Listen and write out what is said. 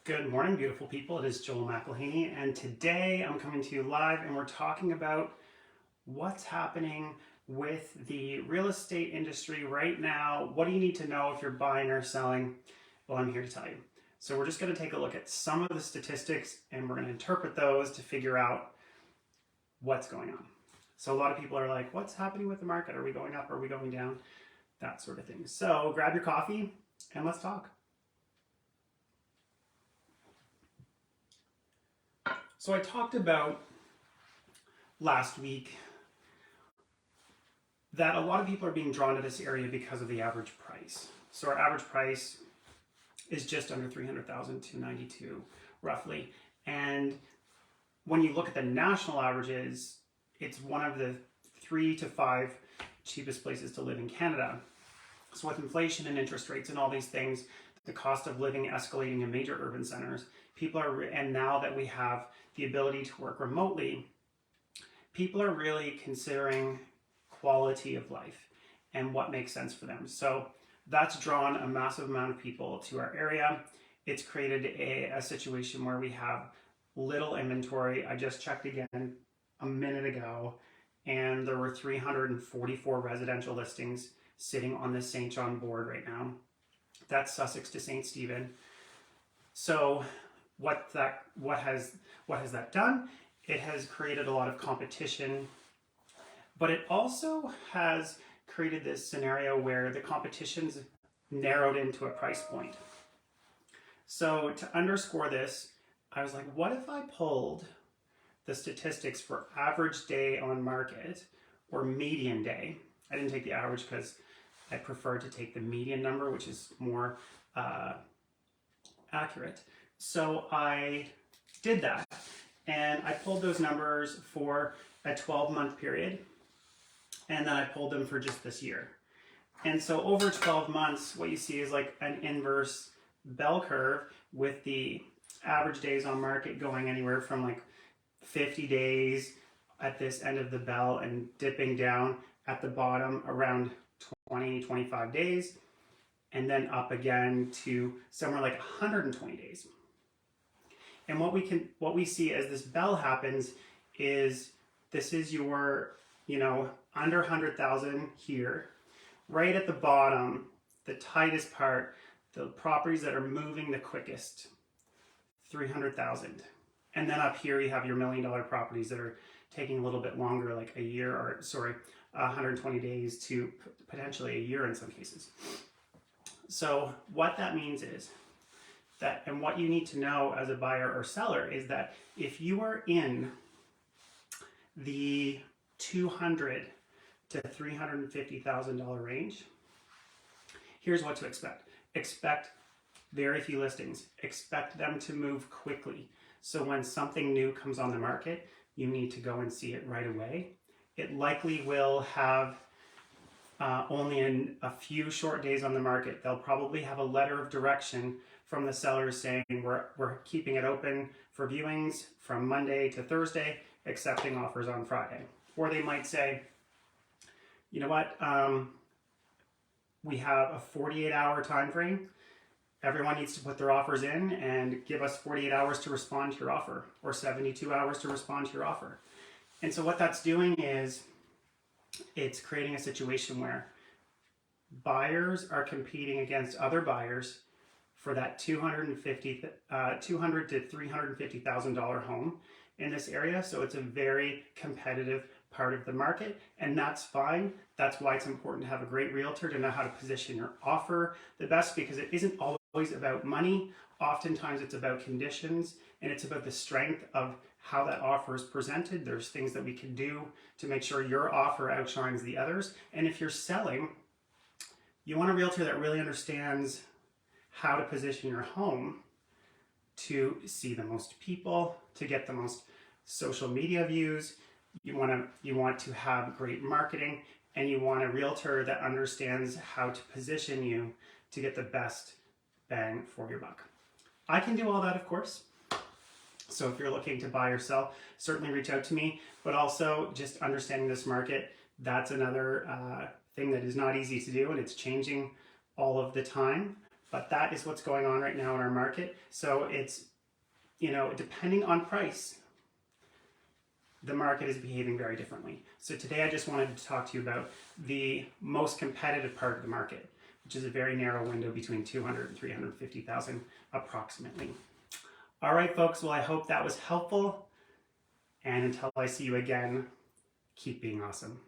Good morning, beautiful people. It is Joel McElhaney, and today I'm coming to you live and we're talking about what's happening with the real estate industry right now. What do you need to know if you're buying or selling? Well, I'm here to tell you. So we're just going to take a look at some of the statistics and we're going to interpret those to figure out what's going on. So a lot of people are like, what's happening with the market? Are we going up? Are we going down? That sort of thing. So grab your coffee and let's talk. So I talked about last week that a lot of people are being drawn to this area because of the average price. So our average price is just under 300,000, 292 roughly. And when you look at the national averages, it's one of the 3 to 5 cheapest places to live in Canada. So with inflation and interest rates and all these things, the cost of living escalating in major urban centers, and now that we have the ability to work remotely, people are really considering quality of life and what makes sense for them. So that's drawn a massive amount of people to our area. It's created a situation where we have little inventory. I just checked again a minute ago, and there were 344 residential listings sitting on the St. John board right now. That's Sussex to St. Stephen. So what has that done? It has created a lot of competition, but it also has created this scenario where the competition's narrowed into a price point. So to underscore this, I was like, what if I pulled the statistics for average day on market or median day? I didn't take the average because I prefer to take the median number, which is more accurate. So I did that, and I pulled those numbers for a 12-month period, and then I pulled them for just this year. And so over 12 months, what you see is like an inverse bell curve with the average days on market going anywhere from like 50 days at this end of the bell and dipping down at the bottom around 20, 25 days, and then up again to somewhere like 120 days. And what we see as this bell happens is this is your, under 100,000 here, right at the bottom, the tightest part, the properties that are moving the quickest, 300,000. And then up here you have your $1 million properties that are taking a little bit longer, like 120 days to potentially a year in some cases. So what that means is that, and what you need to know as a buyer or seller is that if you are in the $200,000 to $350,000 range, here's what to expect. Expect very few listings. Expect them to move quickly. So when something new comes on the market, you need to go and see it right away. It likely will have only in a few short days on the market. They'll probably have a letter of direction from the sellers saying we're keeping it open for viewings from Monday to Thursday, accepting offers on Friday. Or they might say, you know what, we have a 48-hour time frame. Everyone needs to put their offers in and give us 48 hours to respond to your offer, or 72 hours to respond to your offer. And so what that's doing is it's creating a situation where buyers are competing against other buyers for that $200,000 to $350,000 home in this area. So it's a very competitive part of the market, and that's fine. That's why it's important to have a great realtor to know how to position your offer the best, because it isn't always about money. Oftentimes it's about conditions, and it's about the strength of how that offer is presented. There's things that we can do to make sure your offer outshines the others. And if you're selling, you want a realtor that really understands how to position your home to see the most people, to get the most social media views. You want to have great marketing, and you want a realtor that understands how to position you to get the best bang for your buck. I can do all that, of course. So if you're looking to buy or sell, certainly reach out to me. But also just understanding this market, that's another thing that is not easy to do, and it's changing all of the time. But that is what's going on right now in our market. So it's, depending on price, the market is behaving very differently. So today I just wanted to talk to you about the most competitive part of the market, which is a very narrow window between 200 and 350,000 approximately. All right, folks, well, I hope that was helpful. And until I see you again, keep being awesome.